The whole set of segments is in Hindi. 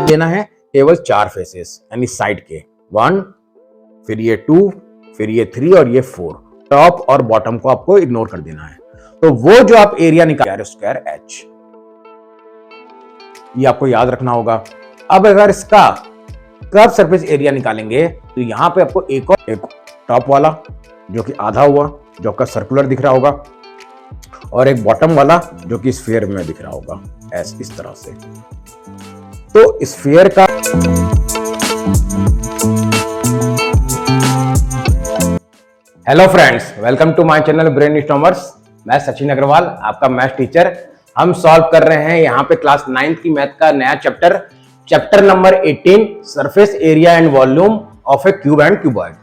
लेना है केवल 4 फेसेस यानी साइड के 1, फिर ये 2, फिर ये 3 और ये 4। टॉप और बॉटम को आपको इग्नोर कर देना है। तो वो जो आप एरिया निकाल स्क्वायर एच, ये आपको याद रखना होगा। अब अगर इसका कर्व सरफेस एरिया निकालेंगे तो यहां पे आपको एक टॉप वाला जो कि आधा हुआ, जो आपका सर्कुलर दिख रहा होगा, और एक बॉटम वाला जो कि स्फीयर में दिख रहा होगा ऐसे इस तरह से। तो स्फीयर का hello friends, welcome to my channel brainstormers. मैं सचिन अग्रवाल, आपका मैथ टीचर। हम सॉल्व कर रहे हैं यहाँ पे क्लास 9th की मैथ का नया chapter number 18, surface area and volume of a cube and cuboid,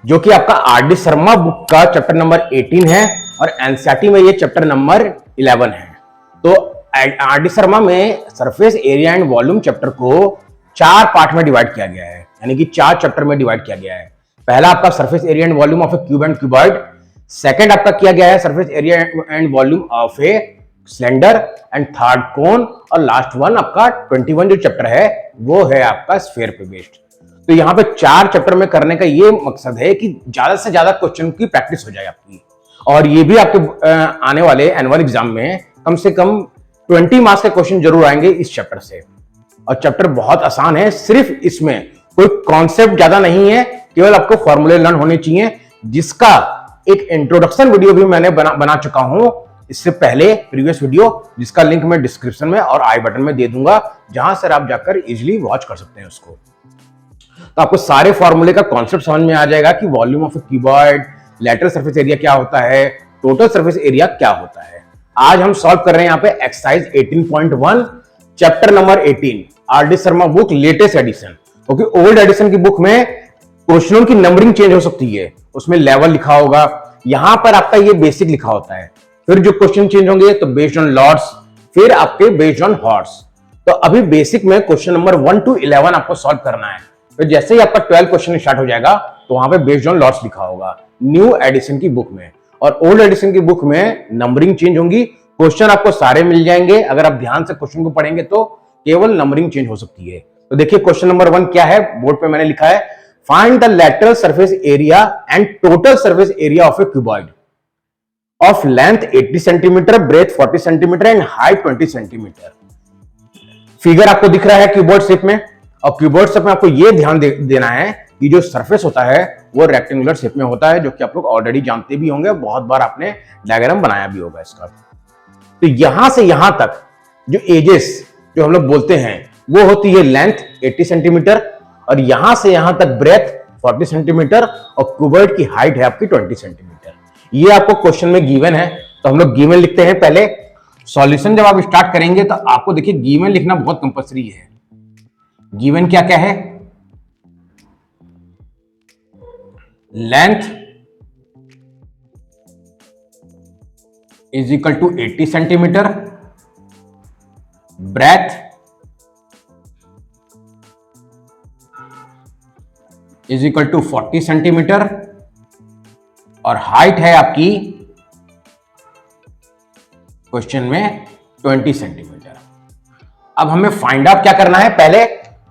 जो कि आपका आर डी शर्मा बुक का चैप्टर नंबर 18 है और एनसीईआरटी में ये चैप्टर नंबर 11 है। तो आर डी शर्मा में surface area and volume chapter को 4 पार्ट में डिवाइड किया गया है, यानी कि 4 चैप्टर में डिवाइड किया गया है। पहला आपका surface area and volume of a cube and cuboid, second आपका किया गया है surface area and volume of a cylinder and third cone, और लास्ट वन आपका 21 जो चैप्टर है वो है आपका स्फीयर पे बेस्ड। तो यहाँ पे 4 चैप्टर में करने का ये मकसद है कि ज्यादा से ज्यादा क्वेश्चन की प्रैक्टिस हो जाए आपकी, और ये भी आपके आने वाले एनुअल एग्जाम में कम से कम 20 मार्क्स के क्वेश्चन जरूर आएंगे इस चैप्टर से। और चैप्टर बहुत आसान है, सिर्फ इसमें कोई कॉन्सेप्ट ज्यादा नहीं है, केवल आपको फॉर्मूले लर्न होने चाहिए, जिसका एक इंट्रोडक्शन वीडियो भी मैंने बना चुका हूं इससे पहले, प्रीवियस वीडियो, जिसका लिंक मैं डिस्क्रिप्शन में और आई बटन में दे दूंगा, जहां से आप जाकर इजीली वॉच कर सकते हैं उसको। तो आपको सारे फॉर्मूले का कॉन्सेप्ट समझ में आ जाएगा कि volume of a cuboid, lateral surface area क्या होता है, टोटल सरफेस एरिया क्या होता है। आज हम सॉल्व कर रहे हैं यहाँ पे exercise 18.1 chapter number 18 R D Sharma book latest edition. क्योंकि ओल्ड एडिशन की बुक में क्वेश्चनों की नंबरिंग चेंज हो सकती है, उसमें लेवल लिखा होगा, यहां पर आपका ये बेसिक लिखा होता है। फिर जो क्वेश्चन चेंज होंगे तो बेस्ड ऑन लॉट्स, फिर आपके बेस्ड ऑन हॉर्स। तो अभी बेसिक में क्वेश्चन नंबर 1 to 11 आपको सॉल्व करना है। तो जैसे ही आपका 12 क्वेश्चन स्टार्ट हो जाएगा तो वहां पे बेस्ड ऑन लॉट्स लिखा होगा न्यू एडिशन की बुक में, और ओल्ड एडिशन की बुक में नंबरिंग चेंज होंगी। क्वेश्चन आपको सारे मिल जाएंगे, अगर आप ध्यान से क्वेश्चन को पढ़ेंगे तो केवल नंबरिंग चेंज हो सकती है। तो देखिए क्वेश्चन नंबर 1 क्या है, बोर्ड पे मैंने लिखा है, find the lateral surface area and total surface area of a cuboid of length 80 centimetre, breadth 40 centimetre and height 20 centimetre. Figure आपको दिख रहा है क्यूबॉइड शेप में, और क्यूबॉइड शेप में आपको यह ध्यान देना है कि जो सरफेस होता है वो रेक्टेंगुलर शेप में होता है, जो कि आप लोग ऑलरेडी जानते भी होंगे, बहुत बार आपने डायग्राम बनाया भी होगा इसका। तो यहां से यहां तक जो एजेस जो हम लोग बोलते हैं वो होती है लेंथ 80 सेंटीमीटर, और यहां से यहां तक ब्रेथ 40 सेंटीमीटर, और क्यूबॉइड की हाइट है आपकी 20 सेंटीमीटर। ये आपको क्वेश्चन में गिवन है, तो हम लोग गिवन लिखते हैं पहले। सॉल्यूशन जब आप स्टार्ट करेंगे तो आपको देखिए गिवन लिखना बहुत कंपल्सरी है। गिवन क्या क्या है, length is equal to 80 centimetre, breadth is equal to 40 centimetre, और हाइट है आपकी क्वेश्चन में 20 सेंटीमीटर। अब हमें फाइंड आउट क्या करना है, पहले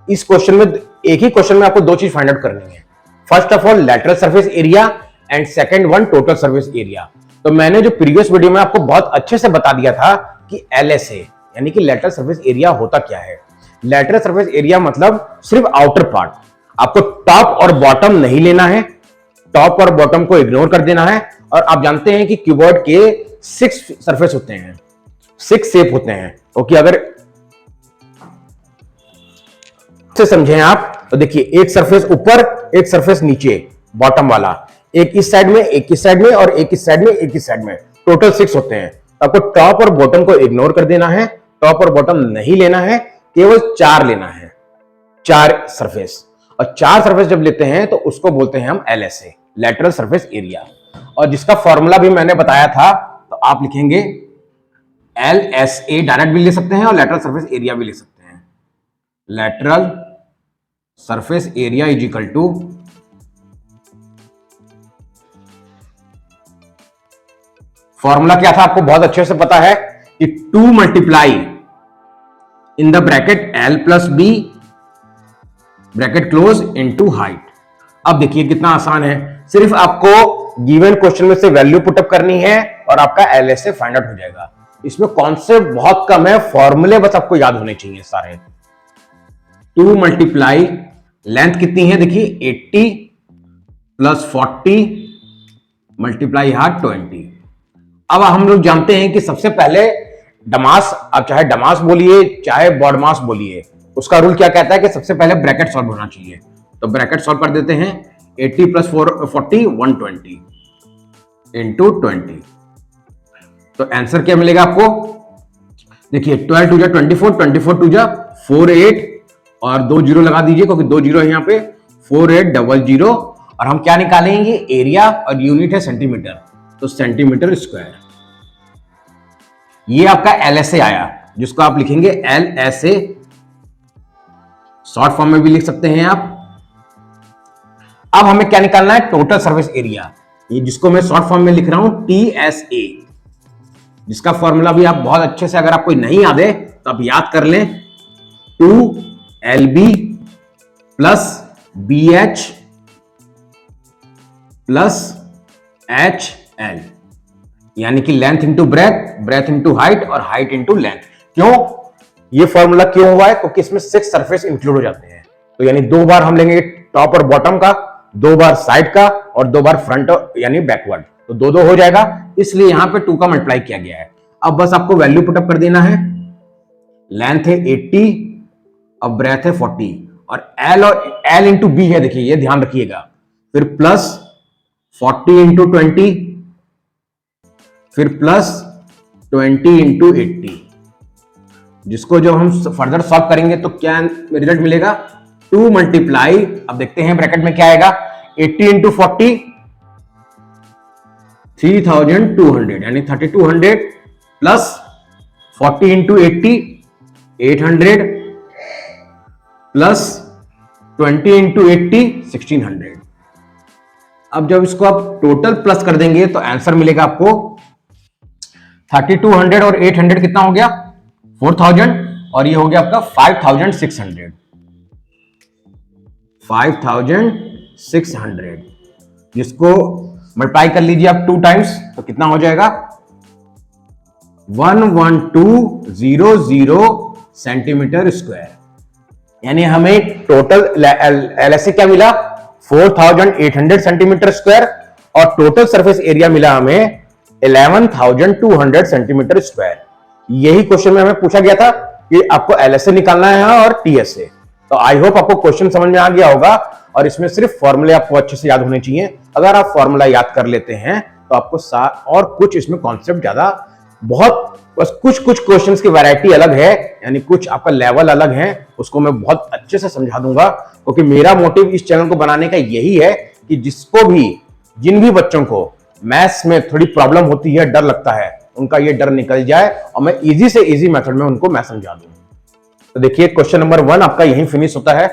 इस क्वेश्चन में, एक ही क्वेश्चन में आपको 2 चीज फाइंड आउट करनी है। First of all lateral surface area and second one total surface area. तो मैंने जो प्रीवियस वीडियो में आपको बहुत अच्छे से बता दिया था कि LSA यानी कि लैटरल सरफेस एरिया होता क्या है। लैटरल सरफेस एरिया मतलब सिर्फ आउटर पार्ट, आपको टॉप और बॉटम नहीं लेना है, टॉप और बॉटम को इग्नोर कर देना है। और आप जानते हैं कि क्यूबॉइड के 6 सरफेस होते हैं, 6 शेप होते हैं। ओके, अगर से समझें आप तो देखिए, एक सरफेस ऊपर, एक सरफेस नीचे, बॉटम वाला, एक इस साइड में, एक इस साइड में, और एक इस साइड में, एक इस साइड में, टोटल 6 होते हैं। आपको टॉप और बॉटम को इग्नोर कर देना है, टॉप और बॉटम नहीं लेना है, केवल 4 लेना है, 4 सरफेस। और 4 सरफेस जब लेते हैं तो उसको बोलते हैं हम LSA, लैटरल सरफेस एरिया। और जिसका फॉर्मूला भी मैंने बताया था, तो आप लिखेंगे LSA डायरेक्ट भी ले सकते हैं और लैटरल सरफेस एरिया भी ले सकते हैं। Lateral surface area is equal to formula क्या था आपको बहुत अच्छे से पता है कि 2 multiply in the bracket L plus B bracket close into height. अब देखिए कितना आसान है, सिर्फ आपको गिवन क्वेश्चन में से वैल्यू पुटअप करनी है और आपका LSA फाइंड आउट हो जाएगा। इसमें कॉन्सेप्ट बहुत कम है, फॉर्मूले बस आपको याद होने चाहिए सारे। 2 मल्टीप्लाई लेंथ कितनी है, देखिए 80 प्लस 40 मल्टीप्लाई हार्ट 20। अब हम लोग जानते हैं कि सबसे पहले डमास, आप चाहे डमास बोलिए चाहे बॉडमास बोलिए, उसका रूल क्या कहता है कि सबसे पहले ब्रैकेट सॉल्व होना चाहिए। तो ब्रैकेट सॉल्व कर देते हैं, 80 प्लस 40 120 इंटू 20। तो आंसर क्या मिलेगा आपको, देखिए 12 टू जा 24, 24 टू जा 48 और 2 जीरो लगा दीजिए क्योंकि 2 जीरो है यहाँ पे, 4800। और हम क्या निकालेंगे, एरिया, और यूनिट है सेंटीमीटर, तो सेंटीमीटर स्क्वायर। ये आपका LSA आया, जिसको आप लिखेंगे LSA, शॉर्ट फॉर्म में भी लिख सकते हैं आप। अब हमें क्या निकालना है, टोटल सरफेस एरिया, ये जिसको मैं शॉर्ट फॉर्म में लिख रहा हूं TSA, जिसका फॉर्मूला भी आप बहुत अच्छे से, अगर आपको नहीं याद है तो आप याद कर लें, 2LB plus BH plus HL, यानी कि length into breadth, breath into height और हाइट इंटू लेंथ। क्यों ये फॉर्मूला क्यों हुआ है, क्योंकि इसमें 6 सरफेस इंक्लूड हो जाते हैं। तो यानी 2 बार हम लेंगे टॉप और बॉटम का, 2 बार साइड का और 2 बार फ्रंट यानी बैकवर्ड, तो 2 हो जाएगा, इसलिए यहां पे 2 का मल्टीप्लाई किया गया है। अब बस आपको वैल्यू पुटअप कर देना है, लेंथ है 80 और ब्रेथ है 40 और L इंटू बी है, देखिए ये ध्यान रखिएगा, फिर प्लस 40 इंटू 20, फिर प्लस 20 इंटू 80, जिसको जब हम फर्दर सॉल्व करेंगे तो क्या रिजल्ट मिलेगा, 2 मल्टीप्लाई, अब देखते हैं ब्रैकेट में क्या आएगा, 80 इंटू 40 3200 यानी 3200 प्लस 40 इंटू 80 800 प्लस 20 इंटू 80 1600। अब जब इसको आप टोटल प्लस कर देंगे तो आंसर मिलेगा आपको 3200 और 800 कितना हो गया, 4000, और ये हो गया आपका 5600, 5600, जिसको मल्टीप्लाई कर लीजिए आप 2 टाइम्स तो कितना हो जाएगा, 11200 सेंटीमीटर स्क्वायर। यानी हमें टोटल LSA क्या मिला, 4800 सेंटीमीटर स्क्वायर, और टोटल सरफेस एरिया मिला हमें 11200 सेंटीमीटर स्क्वायर। यही क्वेश्चन में हमें पूछा गया था कि आपको LSA निकालना है और TSA। तो आई होप आपको क्वेश्चन समझ में आ गया होगा, और इसमें सिर्फ फॉर्मूले आपको अच्छे से याद होने चाहिए। अगर आप फॉर्मूला याद कर लेते हैं तो आपको और कुछ इसमें कॉन्सेप्ट ज्यादा, बहुत बस कुछ क्वेश्चंस की वैरायटी अलग है, यानी कुछ आपका लेवल अलग है, उसको मैं बहुत अच्छे से समझा दूंगा, क्योंकि मेरा मोटिव इस चैनल को बनाने का यही है कि जिन भी बच्चों को मैथ्स में थोड़ी प्रॉब्लम होती है, डर लगता है, उनका ये डर निकल जाए और मैं इजी से इजी मेथड में उनको मैं समझा दूं। तो देखिए क्वेश्चन नंबर 1 आपका यहीं फिनिश होता है।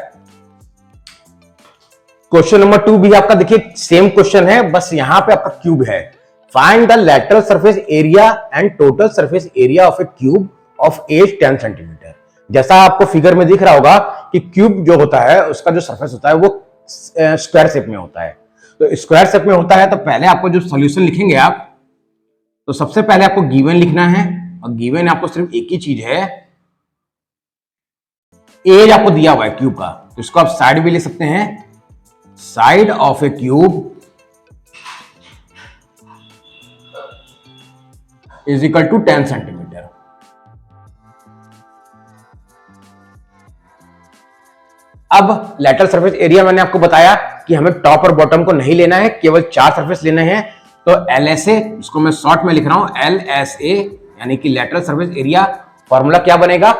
क्वेश्चन नंबर 2 भी आपका देखिए सेम क्वेश्चन है, बस यहां पे आपका क्यूब है। Find the lateral surface area and total surface area of a cube of edge 10 centimetre. जैसा आपको फिगर में दिख रहा होगा कि क्यूब जो होता है उसका जो सरफेस होता है वो स्क्वायर शेप में होता है। तो स्क्वायर शेप में होता है तो पहले आपको जो सॉल्यूशन लिखेंगे आप, तो सबसे पहले आपको गिवन लिखना है, और गिवन आपको सिर्फ एक ही चीज है, एज आपको दिया हुआ है क्यूब का, तो इसको आप साइड भी ले सकते हैं, side of a cube is equal to 10 centimetre. अब लेटरल सरफेस एरिया मैंने आपको बताया कि हमें टॉप और बॉटम को नहीं लेना है, केवल 4 सरफेस लेने हैं। तो LSA, इसको मैं शॉर्ट में लिख रहा हूं LSA, यानी कि लेटरल सरफेस एरिया, फॉर्मूला क्या बनेगा,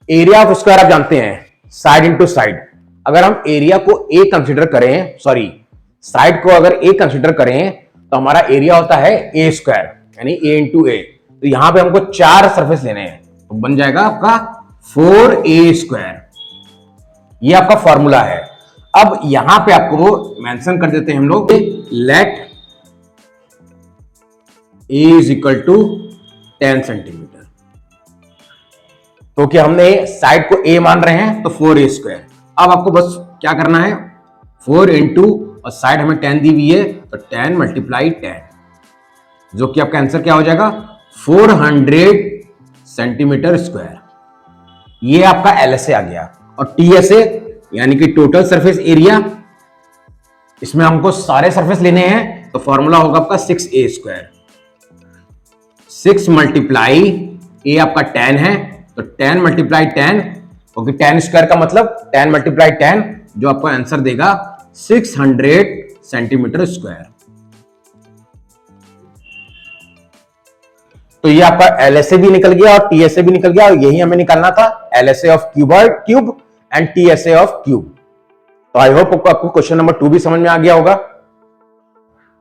एरिया ऑफ स्क्वायर आप जानते हैं, साइड इंटू साइड। अगर हम एरिया को A कंसिडर करें, सॉरी साइड को अगर A कंसिडर करें तो हमारा एरिया होता है A स्क्वायर, यानी A इंटू A। तो यहां पे हमको 4 सरफेस लेने हैं, तो बन जाएगा आपका 4A स्क्वायर। ये आपका फॉर्मूला है। अब यहां पे आपको मेंशन कर देते हैं हम लोग, let A is equal to 10 centimetre. तो क्या हमने साइड को a मान रहे हैं तो 4a²। अब आपको बस क्या करना है, 4 इंटू और साइड हमें 10 दी हुई है तो 10 मल्टीप्लाई 10, जो कि आपका आंसर क्या हो जाएगा 400 सेंटीमीटर स्क्वायर। ये आपका LSA आ गया। और TSA यानी कि टोटल सरफेस एरिया, इसमें हमको सारे सरफेस लेने हैं तो फॉर्मूला होगा आपका 6a²। 6 मल्टीप्लाई a आपका 10 है तो 10 मल्टीप्लाई 10, क्योंकि 10 स्क्वायर का मतलब 10 मल्टीप्लाई 10, जो आपको आंसर देगा 600 सेंटीमीटर स्क्वायर। तो ये आपका LSA भी निकल गया और TSA भी निकल गया, और यही हमें निकालना था, LSA of cube and TSA of cube. तो आई होप आपको क्वेश्चन नंबर 2 भी समझ में आ गया होगा।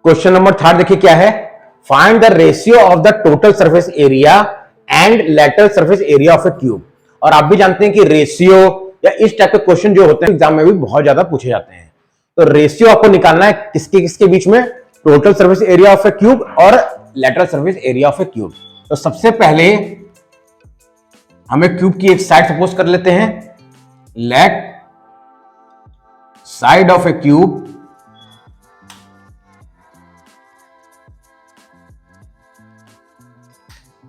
क्वेश्चन नंबर 3 देखिए क्या है, find the ratio of the total surface area and lateral surface area of a cube. और आप भी जानते हैं कि रेशियो या इस टाइप के क्वेश्चन जो होते हैं एग्जाम में भी बहुत ज्यादा पूछे जाते हैं। तो रेशियो आपको निकालना है किसके किसके बीच में, total surface area of a cube और lateral surface area of a cube. तो सबसे पहले हमें क्यूब की एक साइड सपोज कर लेते हैं, let side of a cube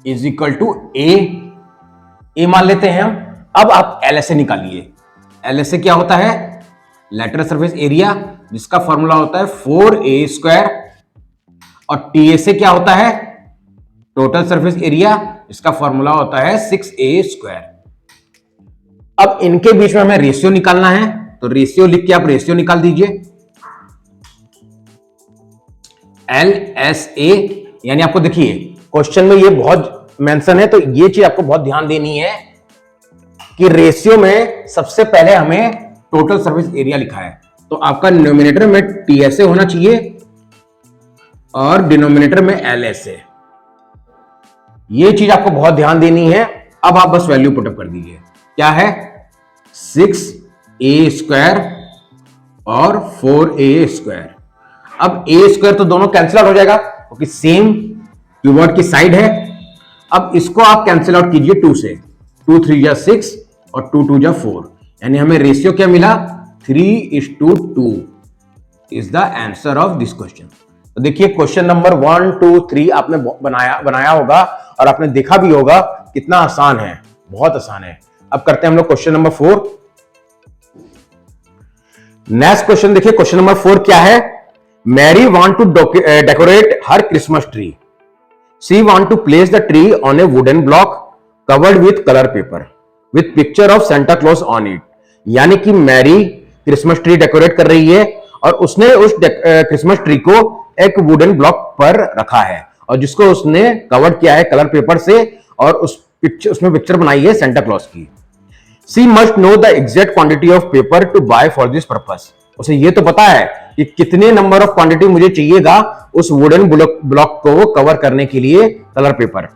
is equal to a मान लेते हैं हम। अब आप LSA निकालिए। LSA क्या होता है, लेटरल सरफेस एरिया, जिसका फॉर्मूला होता है 4a²। और TSA क्या होता है, टोटल सरफेस एरिया, इसका फॉर्मूला होता है 6a²। अब इनके बीच में हमें रेशियो निकालना है, तो रेशियो लिख के आप रेशियो निकाल दीजिए। LSA यानी आपको देखिए क्वेश्चन में ये बहुत मेंशन है, तो ये चीज आपको बहुत ध्यान देनी है कि रेशियो में सबसे पहले हमें टोटल सरफेस एरिया लिखा है, तो आपका न्यूमरेटर में TSA होना चाहिए और डिनोमिनेटर में LSA। ये चीज आपको बहुत ध्यान देनी है। अब आप बस वैल्यू पुटअप कर दीजिए, क्या है 6a² और 4a²। अब a² तो दोनों कैंसिल आउट हो जाएगा क्योंकि सेम क्यूबॉइड की साइड है। अब इसको आप कैंसिल आउट कीजिए 2 से, 2 3 जा 6 और 2 2 जा 4, यानी हमें रेशियो क्या मिला 3:2 is the answer of this question. तो देखिए क्वेश्चन नंबर 1 2 3 आपने बनाया होगा और आपने देखा भी होगा कितना आसान है, बहुत आसान है। अब करते हैं हम लोग क्वेश्चन नंबर 4। नेक्स्ट क्वेश्चन देखिए, क्वेश्चन नंबर 4 क्या है, Mary want to decorate her Christmas tree. She want to place the tree on a wooden block covered with color paper with picture of Santa Claus on it। यानी कि मैरी क्रिसमस ट्री डेकोरेट कर रही है और उसने उस क्रिसमस ट्री को एक वुडन ब्लॉक पर रखा है और जिसको उसने कवर किया है कलर पेपर से और उसमें पिक्चर बनाई है सेंटा क्लॉज की। She must know the exact quantity of paper to buy for this purpose। उसे ये तो पता है कि कितने नंबर ऑफ क्वांटिटी मुझे चाहिएगा उस वुडन ब्लॉक को कवर करने के लिए colour paper.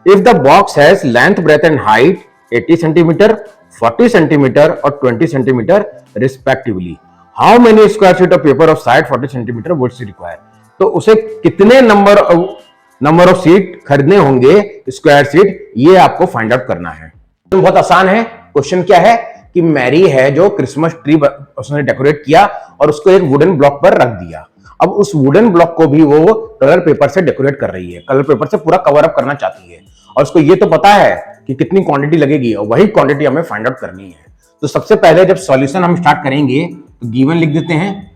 If the box has length breadth and height 80 centimetre 40 centimetre और 20 centimetre respectively, how many square feet of paper of side 40 centimetre would she require. तो उसे कितने नंबर ऑफ सीट खरीदने होंगे स्क्वायर सीट, ये आपको फाइंड आउट करना है। तो बहुत आसान है। क्वेश्चन क्या है कि मैरी है जो क्रिसमस ट्री उसने डेकोरेट किया और उसको एक वुडन ब्लॉक पर रख दिया। अब उस वुडन ब्लॉक को भी वो कलर पेपर से डेकोरेट कर रही है, कलर पेपर से पूरा कवर अप करना चाहती है और उसको ये तो पता है कि कितनी क्वांटिटी लगेगी और वही क्वांटिटी हमें फाइंड आउट करनी है। तो सबसे पहले जब सॉल्यूशन हम स्टार्ट करेंगे तो गिवन लिख देते हैं,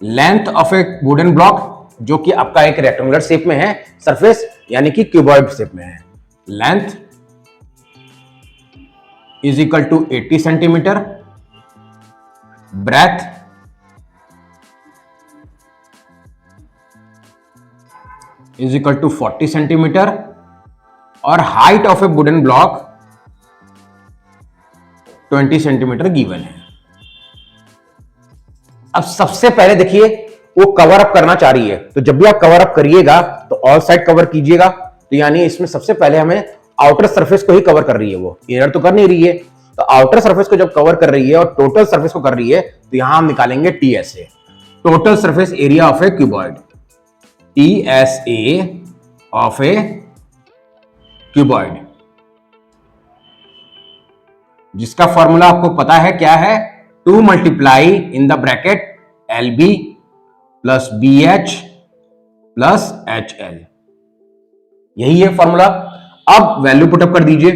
length of a wooden block जो कि आपका एक रेक्टेंगुलर शेप में है सरफेस यानी कि क्यूबॉइड शेप में है, length is equal to 80 centimetre, breadth is equal to 40 centimetre और height of a wooden block 20 centimetre given है। अब सबसे पहले देखिए वो कवर अप करना चाह रही है, तो जब भी आप कवर अप करिएगा तो ऑल साइड कवर कीजिएगा। तो यानी इसमें सबसे पहले हमें आउटर सरफेस को ही कवर कर रही है, वो इनर तो कर नहीं रही है। तो आउटर सरफेस को जब कवर कर रही है और टोटल सरफेस को कर रही है तो यहां हम निकालेंगे TSA, total surface area of a cuboid, TSA of a cuboid. जिसका फॉर्मूला आपको पता है क्या है, 2 multiply in the bracket LB plus BH plus HL, यही है फॉर्मूला। अब वैल्यू पुटअप कर दीजिए।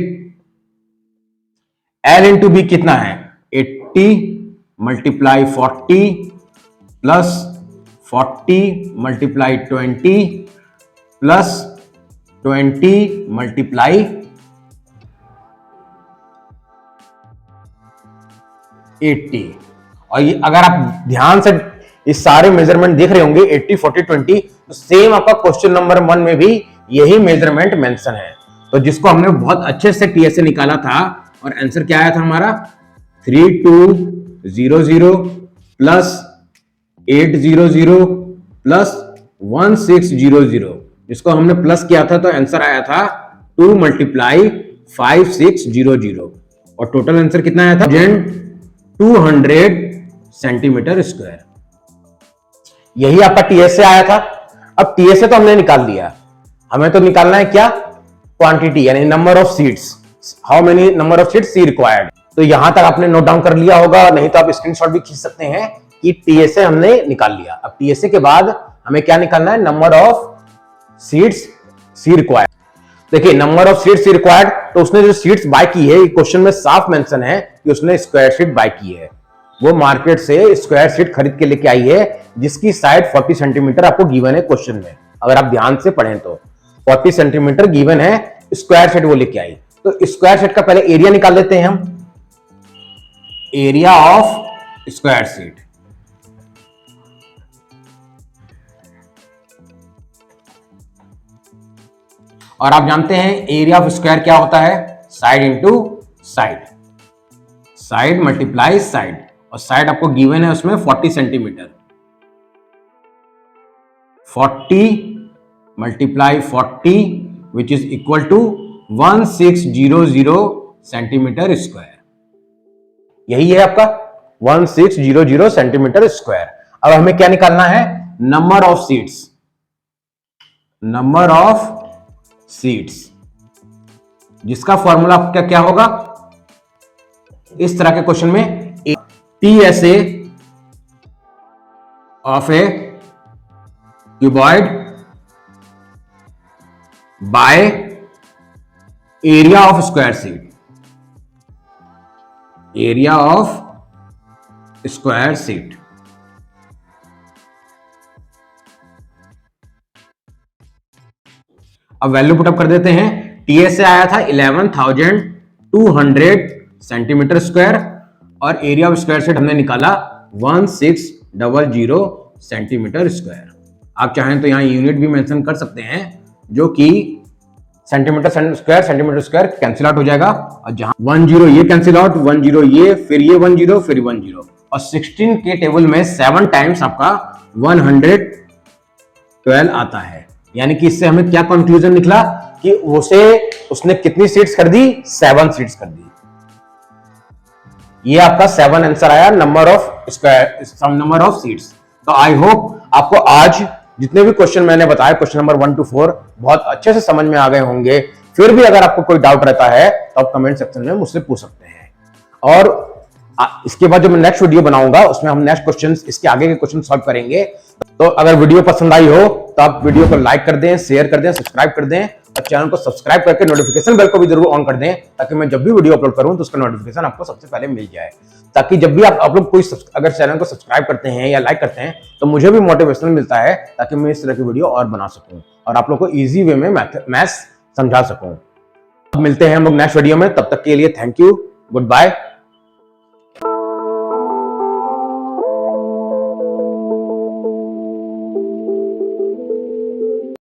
L इंटू बी कितना है, 80 multiply 40 plus 40 multiply 20 plus 20 multiply 80। और ये अगर आप ध्यान से इस सारे मेजरमेंट देख रहे होंगे 80 40 20, तो सेम आपका क्वेश्चन नंबर 1 में भी यही मेजरमेंट मेंशन है। तो जिसको हमने बहुत अच्छे से टीएसए निकाला था और आंसर क्या आया था हमारा, 3200 प्लस 800 प्लस 1600, जिसको हमने प्लस किया था तो आंसर आया था 2 मल्टीप्लाई 5600 और टोटल आंसर कितना आया था 200 सेंटीमीटर स्क्वायर। यही आपका टीएसए आया था। अब टीएसए तो हमने निकाल लिया, हमें तो निकालना है क्या, क्वांटिटी यानी number of seats, how many number of seats see required. तो यहां तक आपने नोट डाउन कर लिया होगा, नहीं तो आप स्क्रीनशॉट भी खींच सकते हैं कि टीएसए हमने निकाल लिया। अब टीएसए के बाद हमें क्या निकालना है, number of seats see required. देखिए number of seats see required, तो उसने जो सीट्स बाय की है, क्वेश्चन में साफ मेंशन है कि उसने स्क्वायर सीट बाय की है। वो मार्केट से स्क्वायर सीट खरीद के लेके आई है, जिसकी साइड 40 सेंटीमीटर आपको गिवन है क्वेश्चन में, अगर आप ध्यान से पढ़ें तो 40 सेंटीमीटर गिवन है, स्क्वायर सीट वो लेके आई। तो स्क्वायर सीट का पहले एरिया निकाल लेते हैं हम, एरिया ऑफ स्क्वायर सीट। और आप जानते हैं एरिया ऑफ स्क्वायर क्या होता है, side into side, side multiply side, और साइड आपको गिवन है उसमें 40 centimetre, 40 multiply 40 which is equal to 1600 centimetre square. यही है आपका 1600 सेंटीमीटर स्क्वायर। अब हमें क्या निकालना है, number of seats, number of seats, जिसका फॉर्मूला आपका क्या होगा, इस तरह के क्वेश्चन में TSA of a cuboid by area of square seat, area of square seat. अब वैल्यू पुटअप कर देते हैं। टीएसए आया था 11,200 सेंटीमीटर स्क्वायर और एरिया ऑफ स्क्वायर सीट हमने निकाला 1600 सेंटीमीटर स्क्वायर। आप चाहें तो यहां यूनिट भी मेंशन कर सकते हैं, जो कि centimetre centimetre square cancel out हो जाएगा, और जहां 10 ये कैंसिल आउट, 10 ये, फिर ये 10 फिर 10, और 16 के टेबल में 7 टाइम्स आपका 112 आता है। यानी कि इससे हमें क्या कंक्लूजन निकला कि उसने कितनी सीट्स कर दी, 7 सीट्स कर दी। ये आपका 7 आंसर आया, number of square, sum number of seats. तो आई होप आपको आज जितने भी क्वेश्चन मैंने बताए, क्वेश्चन नंबर 1 to 4 बहुत अच्छे से समझ में आ गए होंगे। फिर भी अगर आपको कोई डाउट रहता है तो आप कमेंट सेक्शन में मुझसे पूछ सकते हैं। और इसके बाद जो मैं नेक्स्ट वीडियो बनाऊंगा उसमें हम नेक्स्ट क्वेश्चंस, इसके आगे के क्वेश्चन सॉल्व करेंगे। तो अगर वीडियो पसंद आई हो तो आप वीडियो को लाइक कर दें, शेयर कर दें, सब्सक्राइब कर दें, और चैनल को सब्सक्राइब करके नोटिफिकेशन बेल को भी जरूर ऑन कर दें, ताकि मैं जब भी वीडियो अपलोड करूं तो उसका नोटिफिकेशन आपको सबसे पहले मिल जाए। ताकि जब भी आप लोग कोई अगर चैनल को सब्सक्राइब करते हैं या लाइक करते हैं तो मुझे भी मोटिवेशन मिलता है, ताकि मैं इस तरह की वीडियो और बना सकूं और आप लोग को इजी वे में मैथ्स समझा सकूं। अब मिलते हैं हम लोग नेक्स्ट वीडियो में, तब तक के लिए थैंक यू, गुड बाय।